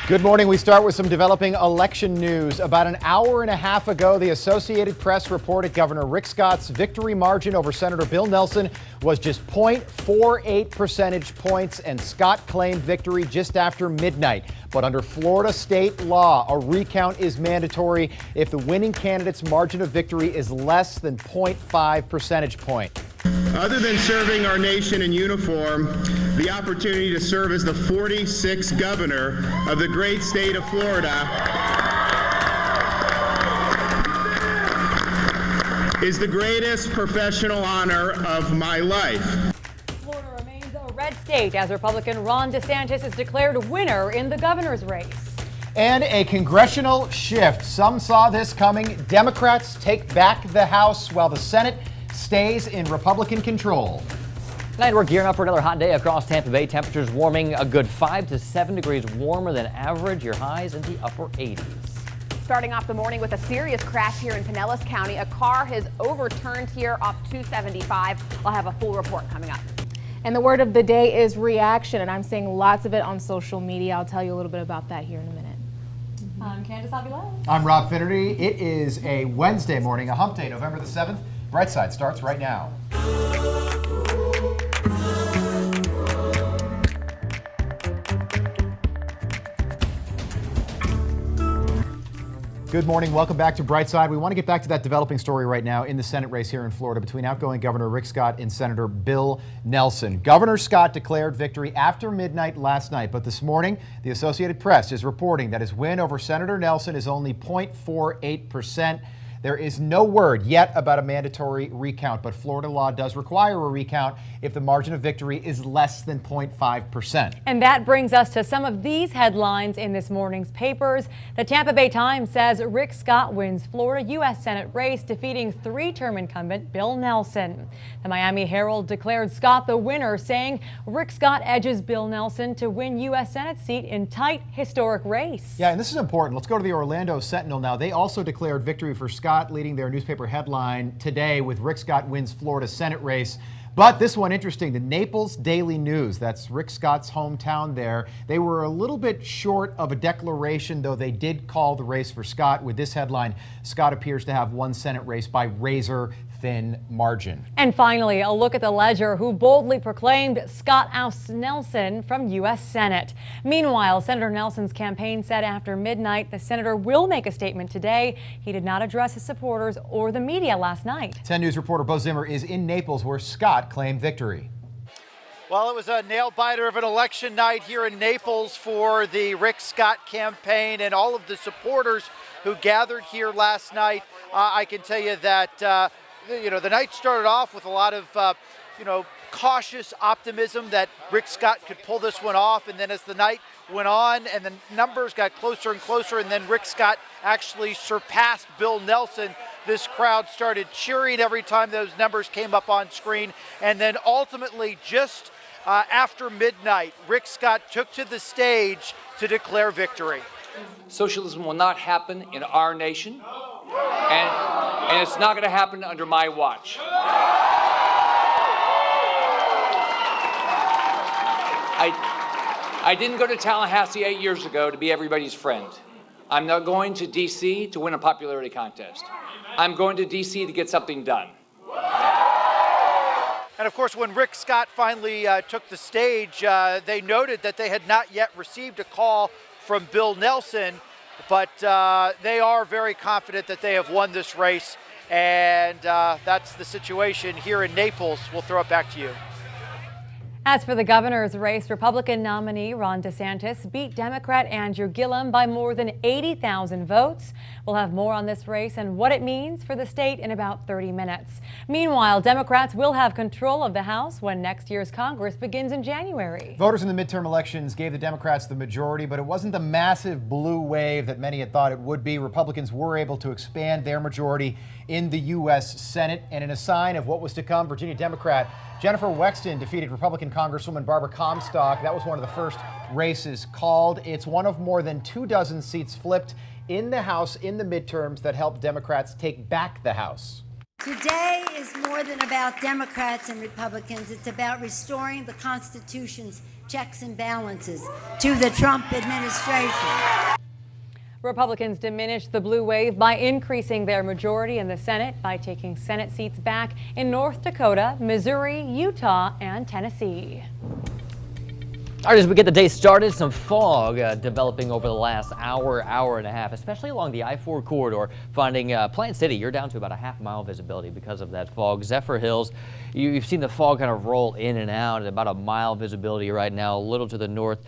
Good morning. We start with some developing election news. About an hour and a half ago, the Associated Press reported Governor Rick Scott's victory margin over Senator Bill Nelson was just 0.48 percentage points, and Scott claimed victory just after midnight. But under Florida state law, a recount is mandatory if the winning candidate's margin of victory is less than 0.5 percentage point. Other than serving our nation in uniform, the opportunity to serve as the 46th governor of the great state of Florida is the greatest professional honor of my life. Florida remains a red state as Republican Ron DeSantis is declared winner in the governor's race. And a congressional shift. Some saw this coming. Democrats take back the House while the Senate stays in Republican control. Tonight we're gearing up for another hot day across Tampa Bay. Temperatures warming a good 5 to 7 degrees warmer than average. Your highs in the upper 80s. Starting off the morning with a serious crash here in Pinellas County. A car has overturned here off 275. I'll have a full report coming up. And the word of the day is reaction, and I'm seeing lots of it on social media. I'll tell you a little bit about that here in a minute. I'm Candace Avila. I'm Rob Finnerty. It is a Wednesday morning, a hump day, November the 7th. Brightside starts right now. Good morning. Welcome back to Brightside. We want to get back to that developing story right now in the Senate race here in Florida between outgoing Governor Rick Scott and Senator Bill Nelson. Governor Scott declared victory after midnight last night, but this morning the Associated Press is reporting that his win over Senator Nelson is only 0.48%. There is no word yet about a mandatory recount, but Florida law does require a recount if the margin of victory is less than 0.5%. And that brings us to some of these headlines in this morning's papers. The Tampa Bay Times says Rick Scott wins Florida U.S. Senate race, defeating three-term incumbent Bill Nelson. The Miami Herald declared Scott the winner, saying Rick Scott edges Bill Nelson to win U.S. Senate seat in tight, historic race. Yeah, and this is important. Let's go to the Orlando Sentinel now. They also declared victory for Scott, leading their newspaper headline today with Rick Scott wins Florida Senate race. But this one interesting, the Naples Daily News, that's Rick Scott's hometown there. They were a little bit short of a declaration, though they did call the race for Scott with this headline: Scott appears to have won Senate race by razor-thin margin. And finally, a look at the Ledger, who boldly proclaimed Scott ousts Nelson from U.S. Senate. Meanwhile, Senator Nelson's campaign said after midnight the senator will make a statement today. He did not address his supporters or the media last night. 10 News reporter Bo Zimmer is in Naples, where Scott claimed victory. Well, it was a nail-biter of an election night here in Naples for the Rick Scott campaign and all of the supporters who gathered here last night. I can tell you that, the night started off with a lot of, cautious optimism that Rick Scott could pull this one off. And then as the night went on and the numbers got closer and closer, and then Rick Scott actually surpassed Bill Nelson, this crowd started cheering every time those numbers came up on screen. And then ultimately, just after midnight, Rick Scott took to the stage to declare victory. Socialism will not happen in our nation, and it's not going to happen under my watch. I didn't go to Tallahassee 8 years ago to be everybody's friend. I'm not going to D.C. to win a popularity contest. I'm going to D.C. to get something done. And of course, when Rick Scott finally took the stage, they noted that they had not yet received a call from Bill Nelson, but they are very confident that they have won this race, and that's the situation here in Naples. We'll throw it back to you. As for the governor's race, Republican nominee Ron DeSantis beat Democrat Andrew Gillum by more than 80,000 votes. We'll have more on this race and what it means for the state in about 30 minutes. Meanwhile, Democrats will have control of the House when next year's Congress begins in January. Voters in the midterm elections gave the Democrats the majority, but it wasn't the massive blue wave that many had thought it would be. Republicans were able to expand their majority in the U.S. Senate, and in a sign of what was to come, Virginia Democrat Jennifer Wexton defeated Republican Congresswoman Barbara Comstock. That was one of the first races called. It's one of more than 24 seats flipped in the House in the midterms that helped Democrats take back the House. Today is more than about Democrats and Republicans. It's about restoring the Constitution's checks and balances to the Trump administration. Republicans diminished the blue wave by increasing their majority in the Senate by taking Senate seats back in North Dakota, Missouri, Utah, and Tennessee. All right, as we get the day started, some fog developing over the last hour and a half, especially along the I-4 corridor. Finding Plant City, you're down to about a half-mile visibility because of that fog. Zephyr Hills, you've seen the fog kind of roll in and out at about a mile visibility right now, a little to the north.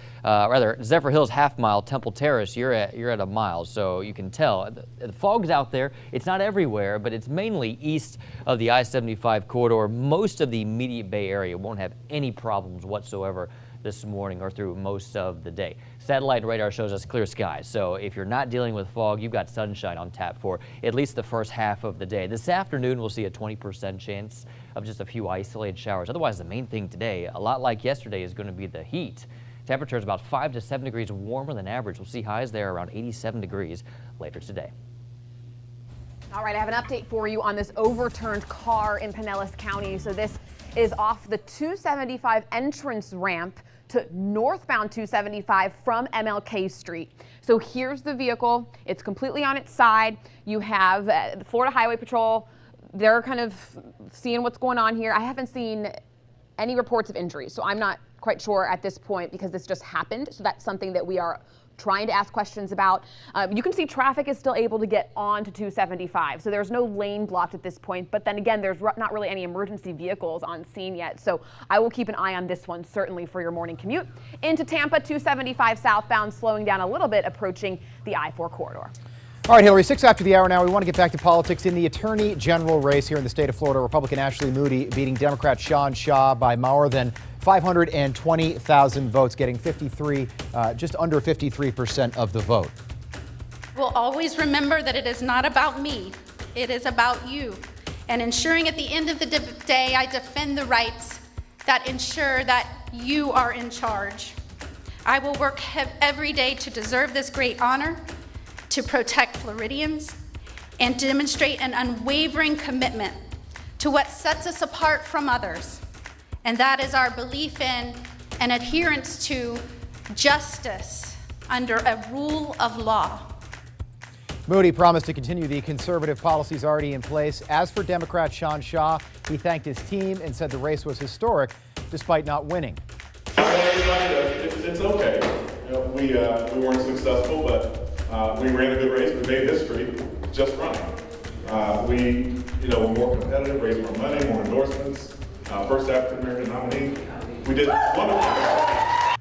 Zephyr Hills half-mile, Temple Terrace, you're at a mile, so you can tell. The fog's out there. It's not everywhere, but it's mainly east of the I-75 corridor. Most of the immediate Bay Area won't have any problems whatsoever this morning or through most of the day. Satellite radar shows us clear skies, so if you're not dealing with fog, you've got sunshine on tap for at least the first half of the day. This afternoon, we'll see a 20% chance of just a few isolated showers. Otherwise, the main thing today, a lot like yesterday, is going to be the heat. Temperatures about 5 to 7 degrees warmer than average. We'll see highs there around 87 degrees later today. All right, I have an update for you on this overturned car in Pinellas County. So this is off the 275 entrance ramp to northbound 275 from MLK Street. So here's the vehicle. It's completely on its side. You have the Florida Highway Patrol. They're kind of seeing what's going on here. I haven't seen any reports of injuries, so I'm not quite sure at this point because this just happened. So that's something that we are trying to ask questions about. You can see traffic is still able to get on to 275, so there's no lane blocked at this point, but then again, there's not really any emergency vehicles on scene yet, so I will keep an eye on this one, certainly for your morning commute. Into Tampa, 275 southbound, slowing down a little bit, approaching the I-4 corridor. All right, Hillary, 6 after the hour now. We want to get back to politics in the Attorney General race here in the state of Florida. Republican Ashley Moody beating Democrat Sean Shaw by more than 520,000 votes, getting just under 53% of the vote. We'll always remember that it is not about me. It is about you. And ensuring at the end of the day, I defend the rights that ensure that you are in charge. I will work every day to deserve this great honor, to protect Floridians, and demonstrate an unwavering commitment to what sets us apart from others. And that is our belief in and adherence to justice under a rule of law. Moody promised to continue the conservative policies already in place. As for Democrat Sean Shaw, he thanked his team and said the race was historic despite not winning. It's okay. You know, we weren't successful, but we ran a good race. We made history just running. We were more competitive, raised more money, more endorsements. First African-American nominee. We did wonderful.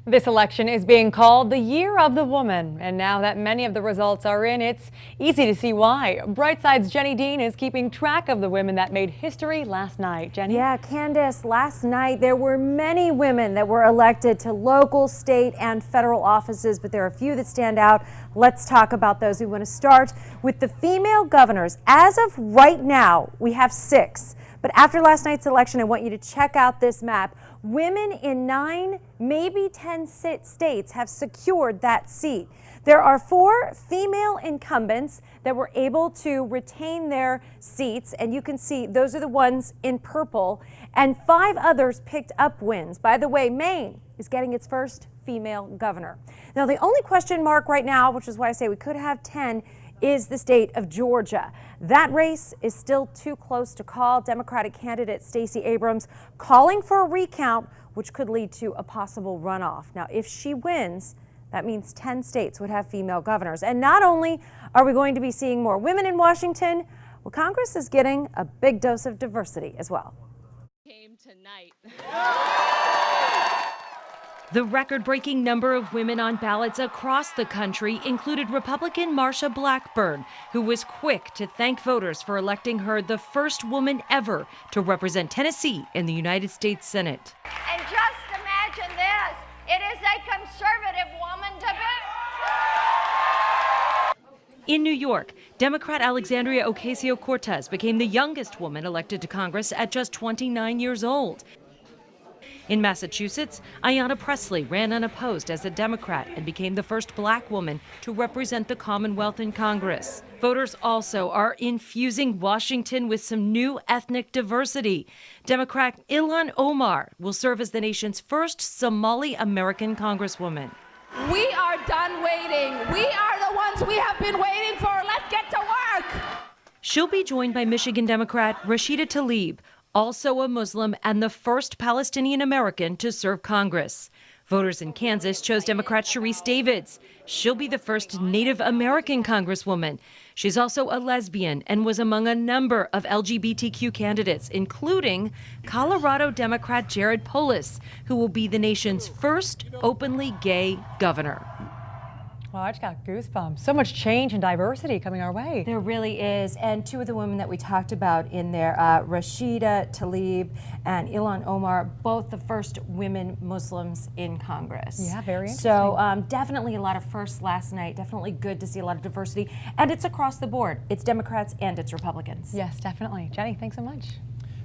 This election is being called the Year of the Woman, and now that many of the results are in, it's easy to see why. Brightside's Jenny Dean is keeping track of the women that made history last night. Jenny? Yeah, Candace, last night there were many women that were elected to local, state, and federal offices, but there are a few that stand out. Let's talk about those. We want to start with the female governors. As of right now, we have 6. But after last night's election, I want you to check out this map. Women in 9, maybe 10 states have secured that seat. There are 4 female incumbents that were able to retain their seats, and you can see those are the ones in purple, and 5 others picked up wins. By the way, Maine is getting its first female governor. Now, the only question mark right now, which is why I say we could have 10, is the state of Georgia. That race is still too close to call. Democratic candidate Stacey Abrams calling for a recount, which could lead to a possible runoff. Now, if she wins, that means 10 states would have female governors. And not only are we going to be seeing more women in Washington, well, Congress is getting a big dose of diversity as well. The record-breaking number of women on ballots across the country included Republican Marsha Blackburn, who was quick to thank voters for electing her the first woman ever to represent Tennessee in the United States Senate. And just imagine this, it is a conservative woman to be. In New York, Democrat Alexandria Ocasio-Cortez became the youngest woman elected to Congress at just 29 years old. In Massachusetts, Ayanna Pressley ran unopposed as a Democrat and became the first black woman to represent the Commonwealth in Congress. Voters also are infusing Washington with some new ethnic diversity. Democrat Ilhan Omar will serve as the nation's first Somali American congresswoman. We are done waiting. We are the ones we have been waiting for. Let's get to work. She'll be joined by Michigan Democrat Rashida Tlaib, also a Muslim and the first Palestinian American to serve Congress. Voters in Kansas chose Democrat Sharice Davids. She'll be the first Native American congresswoman. She's also a lesbian and was among a number of LGBTQ candidates, including Colorado Democrat Jared Polis, who will be the nation's first openly gay governor. Well, I just got goosebumps. So much change and diversity coming our way. There really is. And two of the women that we talked about in there, Rashida Tlaib and Ilhan Omar, both the first women Muslims in Congress. Yeah, very interesting. So definitely a lot of firsts last night. Definitely good to see a lot of diversity. And it's across the board. It's Democrats and it's Republicans. Yes, definitely. Jenny, thanks so much.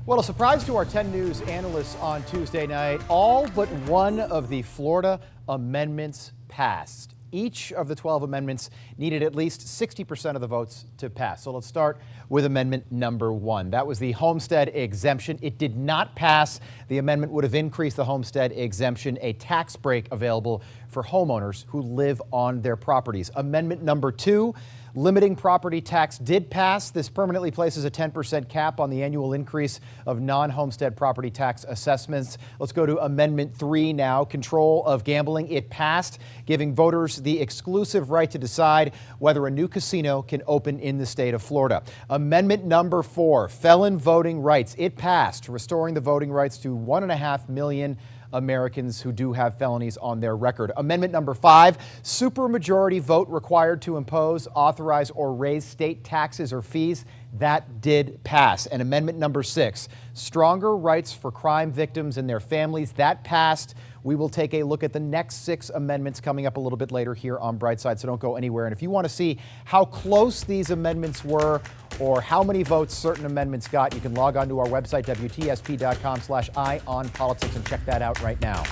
Well, a surprise to our 10 News analysts on Tuesday night, all but one of the Florida amendments passed. Each of the 12 amendments needed at least 60% of the votes to pass. So let's start with amendment number 1. That was the homestead exemption. It did not pass. The amendment would have increased the homestead exemption, a tax break available for homeowners who live on their properties. Amendment number 2, limiting property tax, did pass. This permanently places a 10% cap on the annual increase of non-homestead property tax assessments. Let's go to Amendment 3 now, control of gambling. It passed, giving voters the exclusive right to decide whether a new casino can open in the state of Florida. Amendment number 4, felon voting rights. It passed, restoring the voting rights to 1.5 million Americans who do have felonies on their record. Amendment number 5, supermajority vote required to impose, authorize, or raise state taxes or fees. That did pass. And amendment number 6, stronger rights for crime victims and their families. That passed. We will take a look at the next 6 amendments coming up a little bit later here on Brightside, so don't go anywhere. And if you want to see how close these amendments were or how many votes certain amendments got, you can log on to our website, WTSP.com/EyeOnPolitics, and check that out right now.